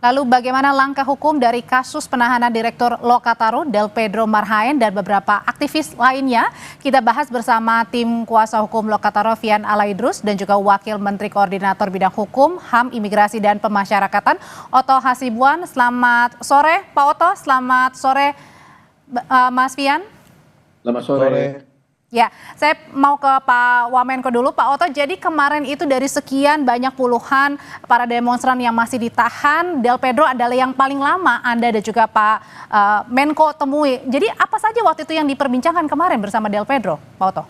Lalu bagaimana langkah hukum dari kasus penahanan Direktur Lokataru Del Pedro Marhaen dan beberapa aktivis lainnya? Kita bahas bersama tim kuasa hukum Lokataru Fian Alaidrus dan juga Wakil Menteri Koordinator Bidang Hukum, HAM, Imigrasi dan Pemasyarakatan, Oto Hasibuan. Selamat sore Pak Oto, selamat sore Mas Fian. Selamat sore. Ya, saya mau ke Pak Wamenko dulu. Pak Oto, jadi kemarin itu dari sekian banyak puluhan para demonstran yang masih ditahan, Del Pedro adalah yang paling lama Anda dan juga Pak Menko temui. Jadi apa saja waktu itu yang diperbincangkan kemarin bersama Del Pedro, Pak Oto?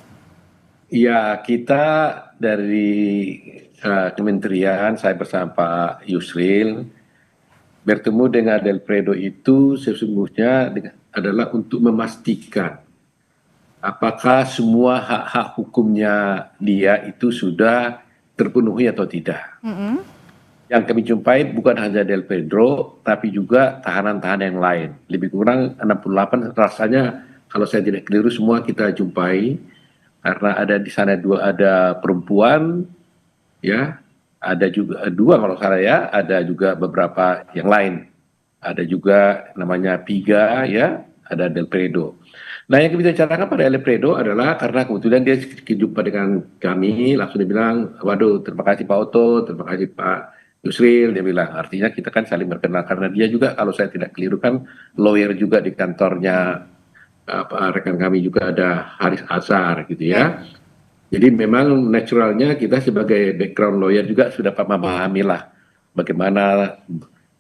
Ya, kita dari Kementerian, saya bersama Pak Yusril, bertemu dengan Del Pedro itu sesungguhnya adalah untuk memastikan apakah semua hak-hak hukumnya dia itu sudah terpenuhi atau tidak. Yang kami jumpai bukan hanya Del Pedro, tapi juga tahanan-tahanan yang lain. Lebih kurang 68 rasanya, kalau saya tidak keliru semua kita jumpai, karena ada di sana ada perempuan, ya, ada juga dua kalau salah ya, ada juga beberapa yang lain. Ada juga namanya Piga, ya, ada Del Pedro. Nah, yang kita bicarakan pada Del Pedro adalah karena kebetulan dia jumpa dengan kami, langsung dia bilang, waduh terima kasih Pak Oto, terima kasih Pak Yusril, dia bilang, artinya kita kan saling berkenal, karena dia juga kalau saya tidak keliru kan lawyer juga di kantornya, rekan kami juga ada Haris Azhar gitu ya. Jadi memang naturalnya kita sebagai background lawyer juga sudah memahami lah bagaimana,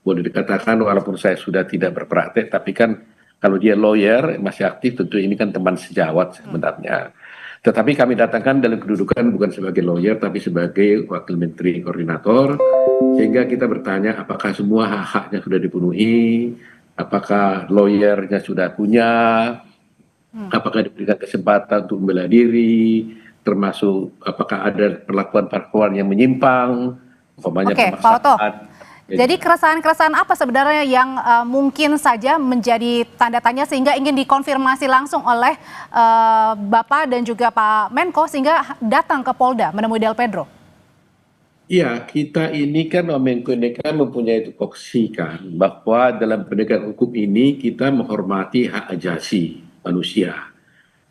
boleh dikatakan walaupun saya sudah tidak berpraktek, tapi kan kalau dia lawyer masih aktif, tentu ini kan teman sejawat sebenarnya. Tetapi kami datangkan dalam kedudukan bukan sebagai lawyer, tapi sebagai wakil menteri koordinator, sehingga kita bertanya apakah semua hak-haknya sudah dipenuhi, apakah lawyernya sudah punya, apakah diberikan kesempatan untuk membela diri, termasuk apakah ada perlakuan-perlakuan yang menyimpang, umpamanya pemaksaan. Jadi keresahan-keresahan apa sebenarnya yang mungkin saja menjadi tanda tanya sehingga ingin dikonfirmasi langsung oleh Bapak dan juga Pak Menko sehingga datang ke Polda menemui Del Pedro? Iya, kita ini kan Menko ini kan mempunyai tupoksi kan bahwa dalam penegakan hukum ini kita menghormati hak asasi manusia.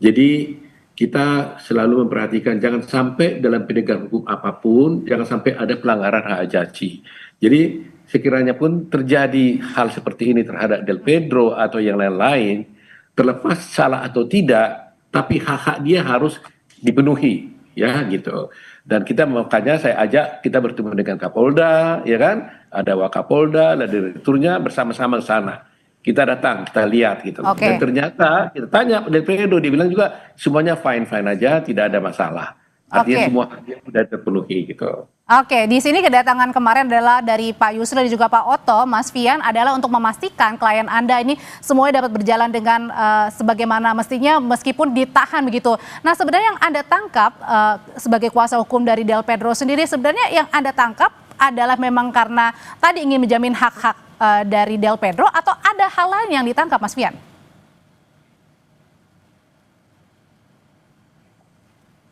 Jadi kita selalu memperhatikan jangan sampai dalam penegakan hukum apapun, jangan sampai ada pelanggaran hak asasi. Jadi sekiranya pun terjadi hal seperti ini terhadap Del Pedro atau yang lain-lain, terlepas salah atau tidak, tapi hak-hak dia harus dipenuhi, ya gitu. Dan kita makanya saya ajak kita bertemu dengan Kapolda, ya kan? Ada Wakapolda, ada direkturnya bersama-sama ke sana. Kita datang, kita lihat gitu. Dan ternyata kita tanya Del Pedro, dia bilang juga semuanya fine-fine aja, tidak ada masalah. Artinya semua dia sudah terpenuhi gitu. Oke, di sini kedatangan kemarin adalah dari Pak Yusril dan juga Pak Oto, Mas Fian, adalah untuk memastikan klien Anda ini semuanya dapat berjalan dengan sebagaimana mestinya meskipun ditahan begitu. Nah, sebenarnya yang Anda tangkap sebagai kuasa hukum dari Del Pedro sendiri, sebenarnya yang Anda tangkap adalah memang karena tadi ingin menjamin hak-hak dari Del Pedro atau ada hal lain yang ditangkap, Mas Fian?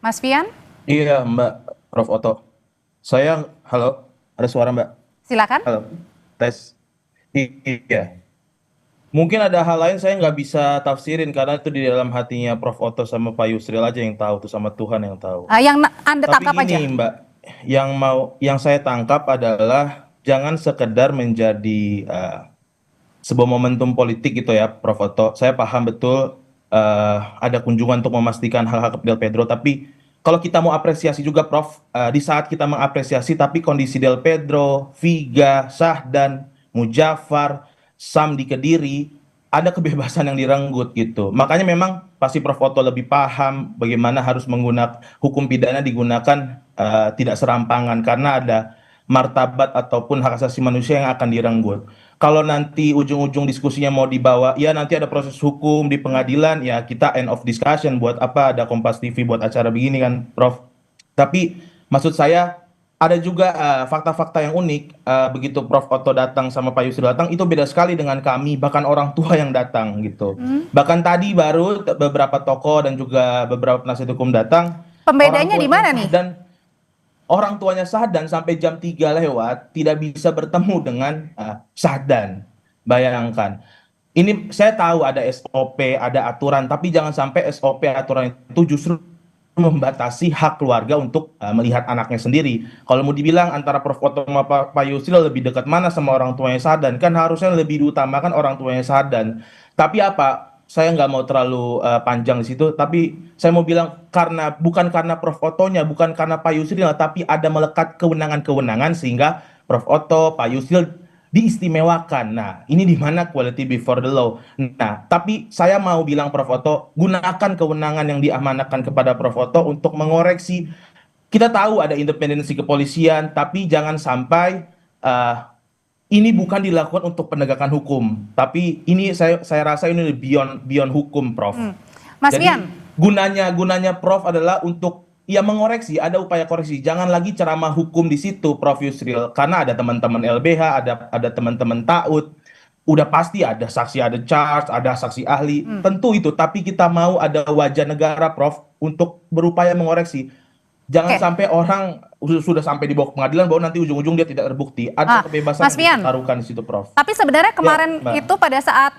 Mas Fian? Iya, Mbak, Prof. Oto. Halo, ada suara Mbak? Silakan. Halo, tes. Iya. Mungkin ada hal lain saya nggak bisa tafsirin karena itu di dalam hatinya Prof. Oto sama Pak Yusril aja yang tahu, tuh sama Tuhan yang tahu. Yang Anda tangkap Tapi aja. gini, Mbak, yang saya tangkap adalah jangan sekedar menjadi sebuah momentum politik gitu ya, Prof. Oto. Saya paham betul ada kunjungan untuk memastikan hal-hal Del Pedro, tapi kalau kita mau apresiasi juga Prof, di saat kita mengapresiasi tapi kondisi Del Pedro, Viga, Syahdan, Mujafar, Sam di Kediri, ada kebebasan yang direnggut gitu. Makanya memang pasti Prof Oto lebih paham bagaimana harus menggunakan hukum pidana digunakan tidak serampangan karena ada martabat ataupun hak asasi manusia yang akan direnggut. Kalau nanti ujung-ujung diskusinya mau dibawa, ya nanti ada proses hukum di pengadilan, ya kita end of discussion, buat apa ada Kompas TV buat acara begini kan, Prof. Tapi maksud saya ada juga fakta-fakta yang unik, begitu Prof Oto datang sama Pak Yusril datang, itu beda sekali dengan kami, bahkan orang tua yang datang gitu. Bahkan tadi baru beberapa tokoh dan juga beberapa penasihat hukum datang. Pembedanya di mana nih? orang tuanya Sahdan sampai jam 3 lewat tidak bisa bertemu dengan Sahdan. Bayangkan. Ini saya tahu ada SOP, ada aturan, tapi jangan sampai SOP aturan itu justru membatasi hak keluarga untuk melihat anaknya sendiri. Kalau mau dibilang antara Prof. Oto sama Pak Yusril lebih dekat mana sama orang tuanya Sahdan, kan harusnya lebih diutamakan orang tuanya Sahdan. Tapi apa? Saya nggak mau terlalu panjang di situ, tapi saya mau bilang bukan karena Prof. Otonya, bukan karena Pak Yusril, tapi ada melekat kewenangan-kewenangan sehingga Prof. Oto, Pak Yusril diistimewakan. Nah, ini di mana quality before the law. Nah, tapi saya mau bilang Prof. Oto, gunakan kewenangan yang diamanahkan kepada Prof. Oto untuk mengoreksi. Kita tahu ada independensi kepolisian, tapi jangan sampai ini bukan dilakukan untuk penegakan hukum, tapi ini saya rasa ini beyond hukum, Prof. Mas Jadi Fian, gunanya Prof adalah untuk ya mengoreksi, ada upaya koreksi. Jangan lagi ceramah hukum di situ, Prof Yusril, karena ada teman-teman LBH, ada teman-teman TAUD, udah pasti ada saksi, ada charge, ada saksi ahli, tentu itu. Tapi kita mau ada wajah negara, Prof, untuk berupaya mengoreksi. Jangan Oke. sampai orang sudah sampai di bawah pengadilan bahwa nanti ujung-ujung dia tidak terbukti. Ada kebebasan Mas Fian, yang ditaruhkan di situ, Prof. tapi sebenarnya kemarin Mbak. itu pada saat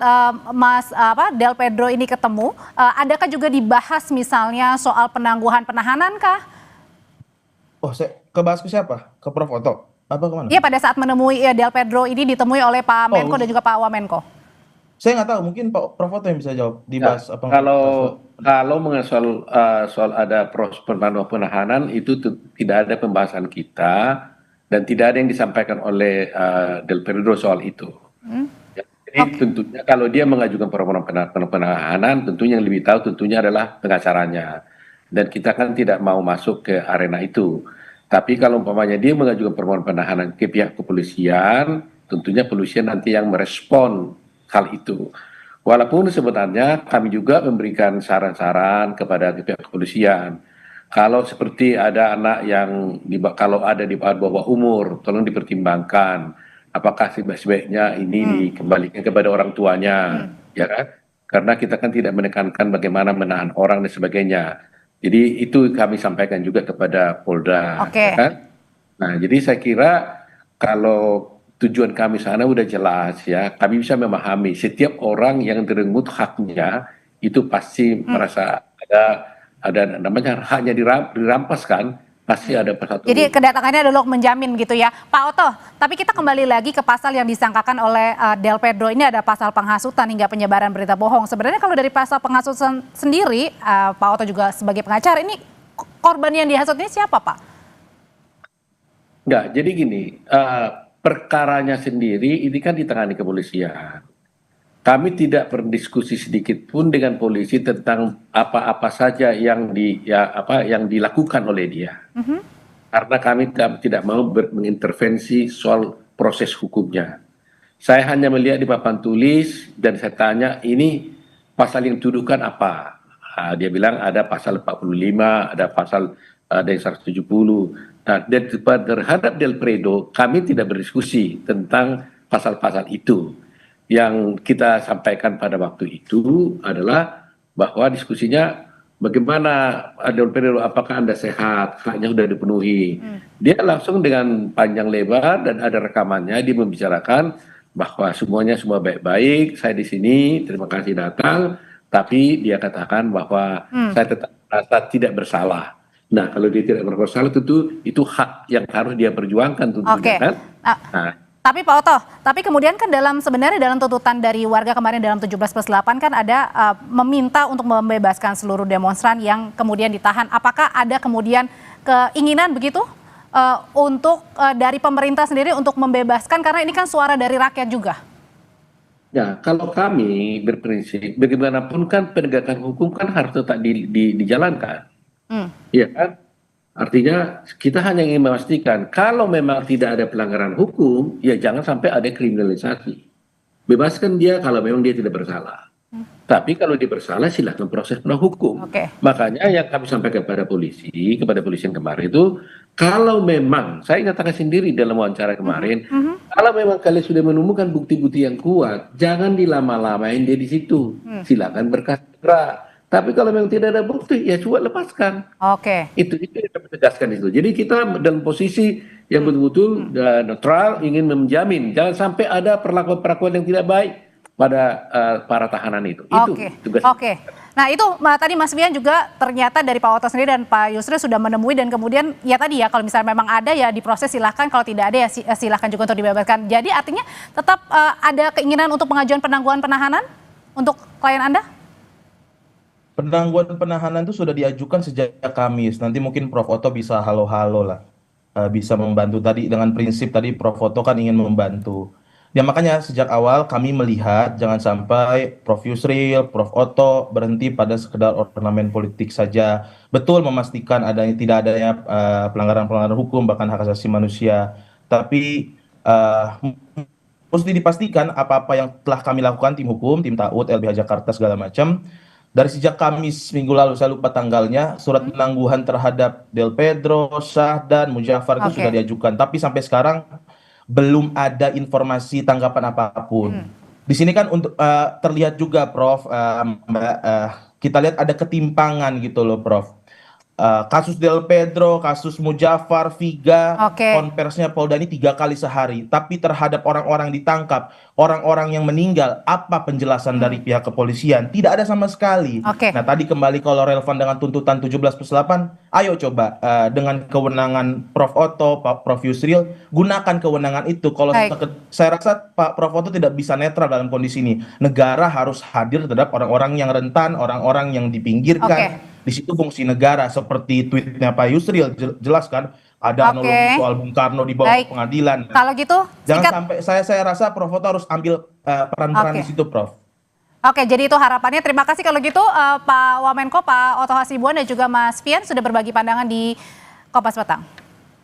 Del Pedro ini ketemu, adakah juga dibahas misalnya soal penangguhan penahanan kah? Oh, saya kebahas ke siapa? Ke Prof. Oto? Apa kemana? Iya, pada saat menemui Del Pedro ini ditemui oleh Pak Menko dan juga Pak Wamenko. Saya nggak tahu, mungkin Pak Prof. Oto yang bisa jawab. Dibahas apa? Kalau mengenai soal ada proses penahanan itu tidak ada pembahasan kita dan tidak ada yang disampaikan oleh Del Pedro soal itu. Ya, jadi tentunya kalau dia mengajukan permohonan penahanan, tentunya yang lebih tahu tentunya adalah pengacaranya. Dan kita kan tidak mau masuk ke arena itu. Tapi kalau umpamanya dia mengajukan permohonan penahanan ke pihak kepolisian, tentunya polisian nanti yang merespon hal itu. Walaupun sebenarnya kami juga memberikan saran-saran kepada pihak kepolisian. Kalau seperti ada anak yang kalau ada di bawah umur, tolong dipertimbangkan. Apakah sebaiknya ini dikembalikan kepada orang tuanya, ya kan? Karena kita kan tidak menekankan bagaimana menahan orang dan sebagainya. Jadi itu kami sampaikan juga kepada Polda, Oke. ya kan? Nah, jadi saya kira kalau tujuan kami sana udah jelas ya, kami bisa memahami setiap orang yang direnggut haknya itu pasti merasa ada namanya haknya dirampas kan, pasti ada persatu. Jadi kedatangannya adalah menjamin gitu ya, Pak Oto. Tapi kita kembali lagi ke pasal yang disangkakan oleh Del Pedro. Ini ada pasal penghasutan hingga penyebaran berita bohong. Sebenarnya kalau dari pasal penghasutan sendiri, Pak Oto juga sebagai pengacara, ini korban yang dihasut ini siapa, Pak? Enggak, jadi gini, perkaranya sendiri ini kan ditangani kepolisian. Kami tidak berdiskusi sedikit pun dengan polisi tentang apa-apa saja yang dilakukan oleh dia. Karena kami tidak mau mengintervensi soal proses hukumnya. Saya hanya melihat di papan tulis dan saya tanya ini pasal yang dituduhkan apa? Dia bilang ada pasal 45, ada pasal ada yang 170. Nah, terhadap Del Pedro kami tidak berdiskusi tentang pasal-pasal itu. Yang kita sampaikan pada waktu itu adalah bahwa diskusinya bagaimana Del Pedro, apakah Anda sehat, haknya sudah dipenuhi. Dia langsung dengan panjang lebar dan ada rekamannya dia membicarakan bahwa semuanya semua baik-baik, saya di sini, terima kasih datang, tapi dia katakan bahwa saya tetap merasa tidak bersalah. Nah, kalau dia tidak bersalah tentu itu hak yang harus dia perjuangkan tentunya kan. Nah, tapi Pak Oto, tapi kemudian kan sebenarnya dalam tuntutan dari warga kemarin dalam 17+8 kan ada meminta untuk membebaskan seluruh demonstran yang kemudian ditahan. Apakah ada kemudian keinginan begitu untuk dari pemerintah sendiri untuk membebaskan, karena ini kan suara dari rakyat juga? Ya, kalau kami berprinsip bagaimanapun kan penegakan hukum kan harus tetap dijalankan. Iya kan? Artinya kita hanya ingin memastikan kalau memang tidak ada pelanggaran hukum, ya jangan sampai ada kriminalisasi. Bebaskan dia kalau memang dia tidak bersalah. Tapi kalau dia bersalah silakan proses hukum. Makanya yang kami sampaikan kepada polisi, kepada polisi yang kemarin itu, kalau memang, saya nyatakan sendiri dalam wawancara kemarin, kalau memang kalian sudah menemukan bukti-bukti yang kuat, jangan dilama-lamain dia di situ. Silakan berkas segera. Tapi kalau memang tidak ada bukti, ya coba lepaskan. Oke. Itu yang kami tegaskan itu. Jadi kita dalam posisi yang betul-betul netral, ingin menjamin jangan sampai ada perlakuan-perlakuan yang tidak baik pada para tahanan itu. Itu Oke, tugas. oke. Nah itu tadi Mas Fian juga ternyata dari Pak Oto sendiri dan Pak Yusril sudah menemui dan kemudian ya tadi ya kalau misalnya memang ada ya diproses silahkan, kalau tidak ada ya silahkan juga untuk dibebaskan. Jadi artinya tetap ada keinginan untuk pengajuan penangguhan penahanan untuk klien Anda? Penangguhan penahanan itu sudah diajukan sejak Kamis. Nanti mungkin Prof. Oto bisa halo-halo lah. Bisa membantu tadi dengan prinsip tadi Prof. Oto kan ingin membantu. Ya makanya sejak awal kami melihat jangan sampai Prof. Yusril, Prof. Oto berhenti pada sekedar ornamen politik saja. Betul memastikan tidak adanya pelanggaran-pelanggaran hukum bahkan hak asasi manusia. Tapi mesti dipastikan apa-apa yang telah kami lakukan tim hukum, tim TAUD, LBH Jakarta segala macam. Dari sejak Kamis minggu lalu, saya lupa tanggalnya, surat penangguhan terhadap Del Pedro, Syah, dan Mujafar itu sudah diajukan. Tapi sampai sekarang belum ada informasi tanggapan apapun. Di sini kan untuk terlihat juga, Prof, Mbak, kita lihat ada ketimpangan gitu loh, Prof. Kasus Del Pedro, kasus Mujafar, Viga, konversinya Polda ini 3 kali sehari. Tapi terhadap orang-orang ditangkap, orang-orang yang meninggal, apa penjelasan dari pihak kepolisian? Tidak ada sama sekali. Nah tadi kembali kalau relevan dengan tuntutan 17+8, ayo coba dengan kewenangan Prof. Oto, Pak Prof. Yusril, gunakan kewenangan itu. Kalau saya rasa Pak Prof. Oto tidak bisa netral dalam kondisi ini. Negara harus hadir terhadap orang-orang yang rentan, orang-orang yang dipinggirkan. Di situ fungsi negara seperti tweetnya Pak Yusril jelas kan ada analogi soal Bung Karno di bawah pengadilan. Kalau gitu, jangan sampai saya rasa Prof. Oto harus ambil peran-peran di situ, Prof. Oke, jadi itu harapannya. Terima kasih kalau gitu Pak Wamenko, Pak Oto Hasibuan dan juga Mas Fian sudah berbagi pandangan di Kompas Petang.